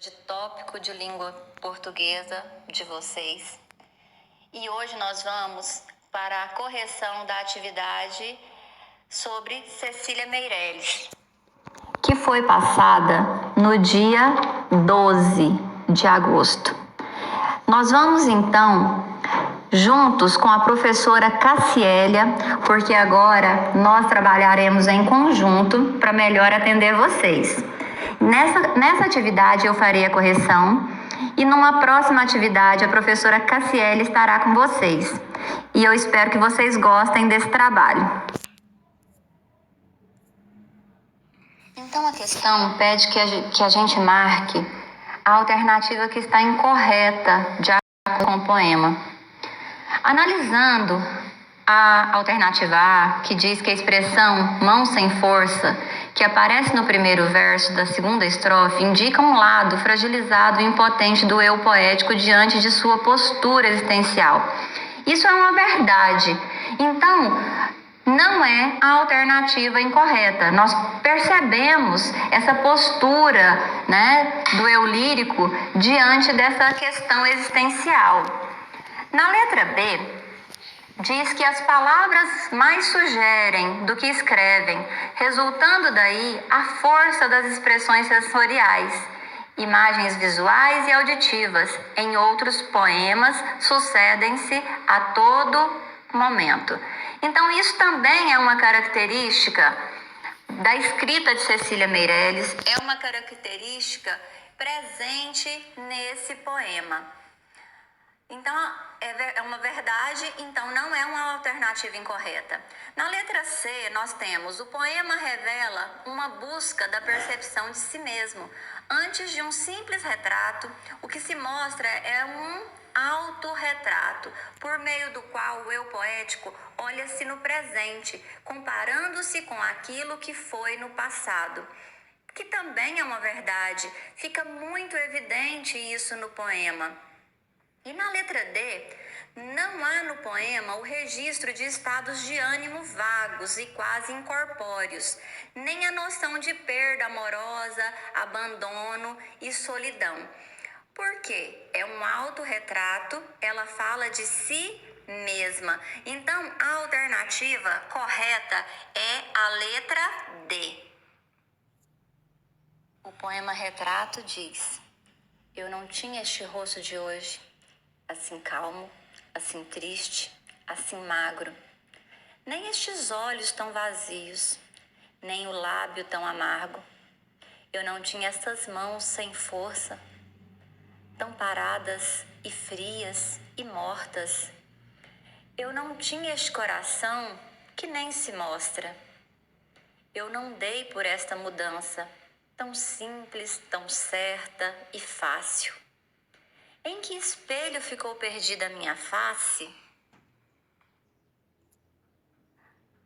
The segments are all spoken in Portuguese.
De tópico de língua portuguesa de vocês. E hoje nós vamos para a correção da atividade sobre Cecília Meirelles, que foi passada no dia 12 de agosto. Nós vamos então juntos com a professora Cassiélia, porque agora nós trabalharemos em conjunto para melhor atender vocês. Nessa atividade eu farei a correção e numa próxima atividade a professora Cassiélia estará com vocês. E eu espero que vocês gostem desse trabalho. Então a questão pede que a gente marque a alternativa que está incorreta de acordo com o poema. Analisando a alternativa A, que diz que a expressão mão sem força, que aparece no primeiro verso da segunda estrofe, indica um lado fragilizado e impotente do eu poético diante de sua postura existencial. Isso é uma verdade. Então, não é a alternativa incorreta. Nós percebemos essa postura, do eu lírico diante dessa questão existencial. Na letra B, diz que as palavras mais sugerem do que escrevem, resultando daí a força das expressões sensoriais, imagens visuais e auditivas. Em outros poemas, sucedem-se a todo momento. Então, isso também é uma característica da escrita de Cecília Meirelles, é uma característica presente nesse poema. Então, é uma verdade, então não é uma alternativa incorreta. Na letra C, nós temos: o poema revela uma busca da percepção de si mesmo. Antes de um simples retrato, o que se mostra é um autorretrato, por meio do qual o eu poético olha-se no presente, comparando-se com aquilo que foi no passado. Que também é uma verdade, fica muito evidente isso no poema. E na letra D, não há no poema o registro de estados de ânimo vagos e quase incorpóreos, nem a noção de perda amorosa, abandono e solidão. Por quê? É um autorretrato, ela fala de si mesma. Então, a alternativa correta é a letra D. O poema Retrato diz: eu não tinha este rosto de hoje, assim calmo, assim triste, assim magro. Nem estes olhos tão vazios, nem o lábio tão amargo. Eu não tinha estas mãos sem força, tão paradas e frias e mortas. Eu não tinha este coração que nem se mostra. Eu não dei por esta mudança, tão simples, tão certa e fácil. Em que espelho ficou perdida a minha face?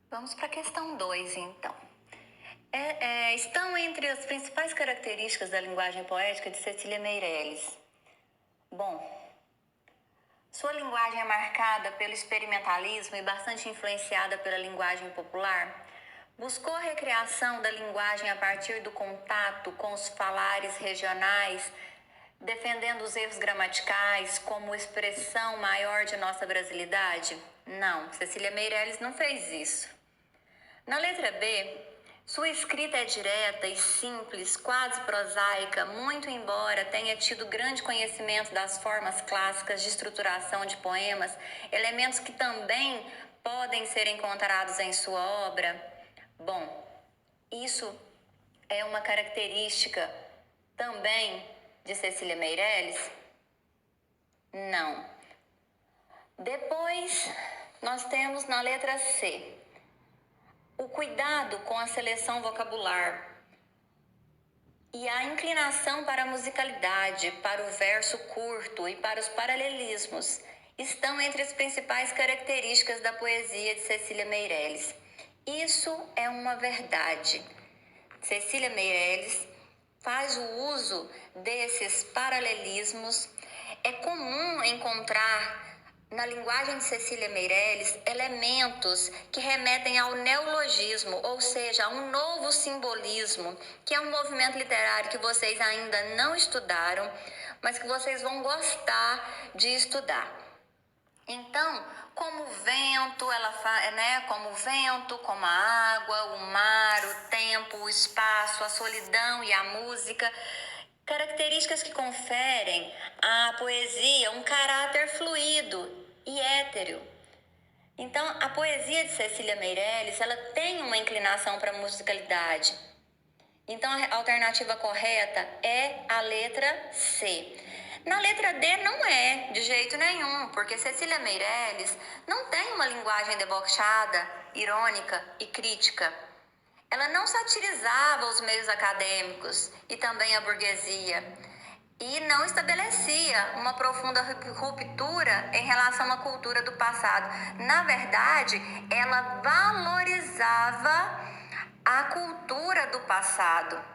Vamos para a questão 2, então. Estão entre as principais características da linguagem poética de Cecília Meirelles. Bom, sua linguagem é marcada pelo experimentalismo e bastante influenciada pela linguagem popular. Buscou a recriação da linguagem a partir do contato com os falares regionais, defendendo os erros gramaticais como expressão maior de nossa brasilidade? Não, Cecília Meirelles não fez isso. Na letra B, sua escrita é direta e simples, quase prosaica, muito embora tenha tido grande conhecimento das formas clássicas de estruturação de poemas, elementos que também podem ser encontrados em sua obra. Bom, isso é uma característica também de Cecília Meirelles? Não. Depois, nós temos na letra C o cuidado com a seleção vocabular e a inclinação para a musicalidade, para o verso curto e para os paralelismos estão entre as principais características da poesia de Cecília Meirelles. Isso é uma verdade. Cecília Meirelles faz o uso desses paralelismos. É comum encontrar na linguagem de Cecília Meirelles, elementos que remetem ao neologismo, ou seja, a um novo simbolismo, que é um movimento literário que vocês ainda não estudaram, mas que vocês vão gostar de estudar. Então, como o vento, como o vento, como a água, o mar, o tempo, o espaço, a solidão e a música, características que conferem à poesia um caráter fluido e étereo. Então, a poesia de Cecília Meirelles, ela tem uma inclinação para a musicalidade. Então, a alternativa correta é a letra C. Na letra D não é, de jeito nenhum, porque Cecília Meirelles não tem uma linguagem debochada, irônica e crítica. Ela não satirizava os meios acadêmicos e também a burguesia, e não estabelecia uma profunda ruptura em relação à cultura do passado. Na verdade, ela valorizava a cultura do passado.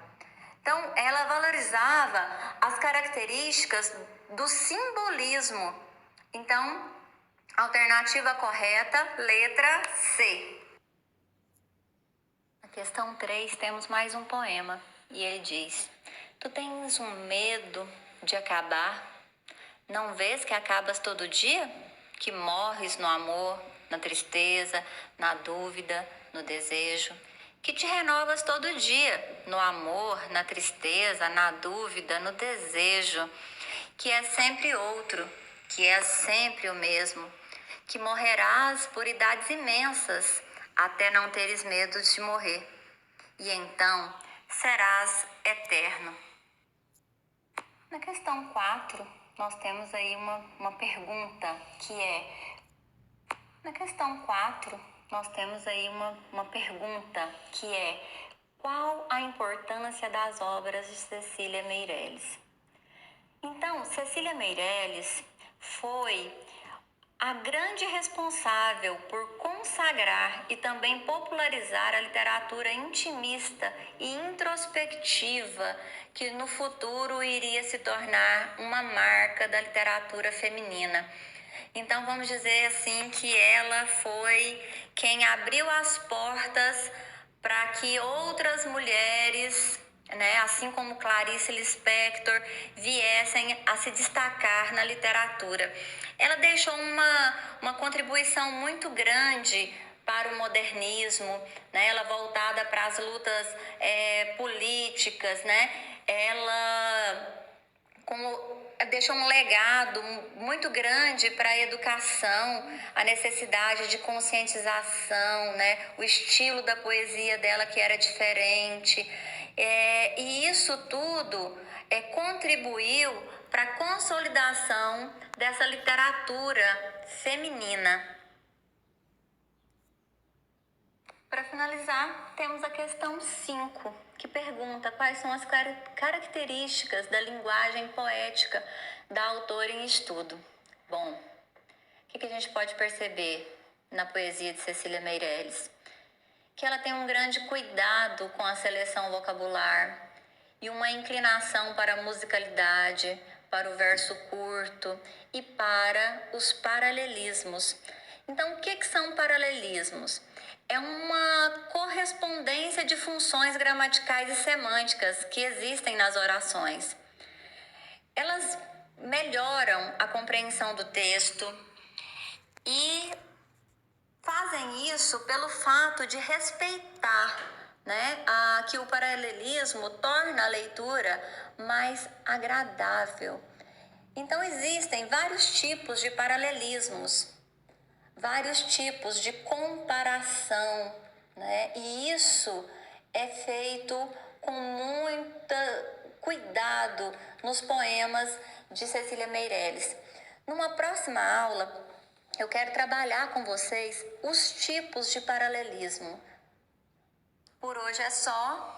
Então, ela valorizava as características do simbolismo. Então, alternativa correta, letra C. Na questão 3, temos mais um poema. E ele diz: Tu tens um medo de acabar? Não vês que acabas todo dia? Que morres no amor, na tristeza, na dúvida, no desejo? Que te renovas todo dia, no amor, na tristeza, na dúvida, no desejo, que é sempre outro, que é sempre o mesmo, que morrerás por idades imensas, até não teres medo de morrer, e então serás eterno. Na questão 4, nós temos aí uma pergunta que é... Na questão 4, nós temos aí uma pergunta que é: qual a importância das obras de Cecília Meirelles? Então, Cecília Meirelles foi a grande responsável por consagrar e também popularizar a literatura intimista e introspectiva, que no futuro iria se tornar uma marca da literatura feminina. Então, vamos dizer assim que ela foi quem abriu as portas para que outras mulheres, assim como Clarice Lispector, viessem a se destacar na literatura. Ela deixou uma contribuição muito grande para o modernismo, ela voltada para as lutas políticas, ela deixou um legado muito grande para a educação, a necessidade de conscientização, o estilo da poesia dela que era diferente. E isso tudo contribuiu para a consolidação dessa literatura feminina. Para finalizar, temos a questão 5, que pergunta quais são as características da linguagem poética da autora em estudo. Bom, o que a gente pode perceber na poesia de Cecília Meirelles? Que ela tem um grande cuidado com a seleção vocabular e uma inclinação para a musicalidade, para o verso curto e para os paralelismos. Então, o que são paralelismos? É uma correspondência de funções gramaticais e semânticas que existem nas orações. Elas melhoram a compreensão do texto e fazem isso pelo fato de respeitar, que o paralelismo torna a leitura mais agradável. Então, existem vários tipos de paralelismos, vários tipos de comparação, e isso é feito com muito cuidado nos poemas de Cecília Meirelles. Numa próxima aula, eu quero trabalhar com vocês os tipos de paralelismo. Por hoje é só.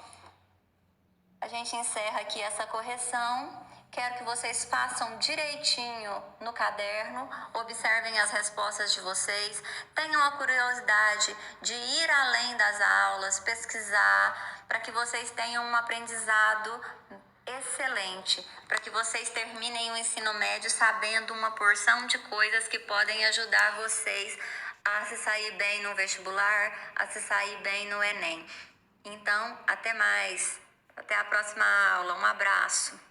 A gente encerra aqui essa correção. Quero que vocês façam direitinho no caderno, observem as respostas de vocês, tenham a curiosidade de ir além das aulas, pesquisar, para que vocês tenham um aprendizado excelente, para que vocês terminem o ensino médio sabendo uma porção de coisas que podem ajudar vocês a se sair bem no vestibular, a se sair bem no Enem. Então, até mais. Até a próxima aula. Um abraço.